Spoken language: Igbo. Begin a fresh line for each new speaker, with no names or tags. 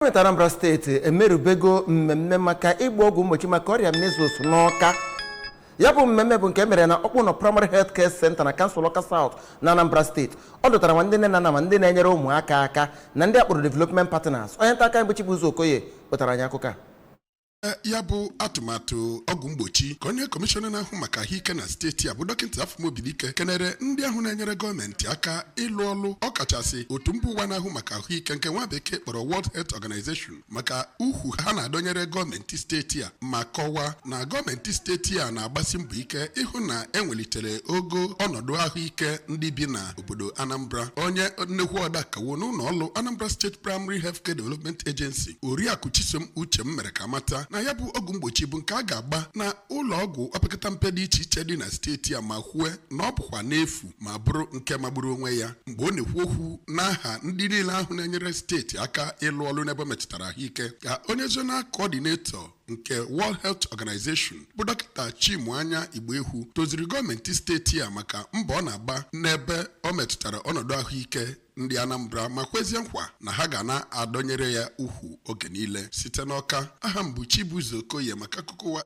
Gọọmenti Anambra steeti emerubego mmemme maka ịgba ọgwụ mgbochi maka ọrịa measles n'Awka. Ya bụ mmemme bụ nke mere na Okpuno Primary Health Care Center na Council Awka South na Anambra State. Ọ dọtara ma ndị nne na nna ma ndị na-enyere ụmụaka aka na ndị akpọrọ development partners. Onye nta aka Mgbochi bụ ụzọ Okoye kpọtara anyị akụkọ a.
Ya bụ atụmatụ ọgwụ mgbochi ka onye kọmishọna na-ahụ maka ahụike na steeti a bụ dọkịta Afọmobilike kenere ndị ahụ na-enyere gọọmenti aka ịlụ ọlụ ọkachasị otu mba ụwa na-ahụ maka ahụike nke nwa bekee kpọrọ World Health Organization maka uhu ha na-adọnyere gọọmenti steeti a ma kọwaa na gọọmenti steeti a na-agbasi mbọ ike ịhụ na enwelitere ogo ọnọdụ ahụike ndị bi na obodo Anambra. Onye nnekwu ọdakawo n'ụlọ ọrụ Anambra State Primary Health Care Development Agency Oriakụ Chisom Uche mere ka mata na ya bụ ọgwụ mgbochi bụ nke a ga-agba na ụlọ ọgwụ opekata mpe dị iche iche dị na steeti a ma kwue na ọ bụkwa n'efu ma bụrụ nke magburu onwe ya. Mgbe ọ na-ekwu okwu n'aha ndị niile ahụ na-enyere steeti aka ịlụ ọrụ n'ebe metụtara ahụike ka onye zonal coordinator nke World Health Organization bụ dọkịta Chimuanya Igba toziri gọọmenti steeti a maka mbọ ọ na-agba n'ebe ọ metụtara ọnọdụ ahụike ndị Anambra ma kwezie nkwa na ha ga na-adọnyere ya ukwu oge niile. Site n'Awka, aha m bụ Chibuzo Okoye maka akụkọ ụwa.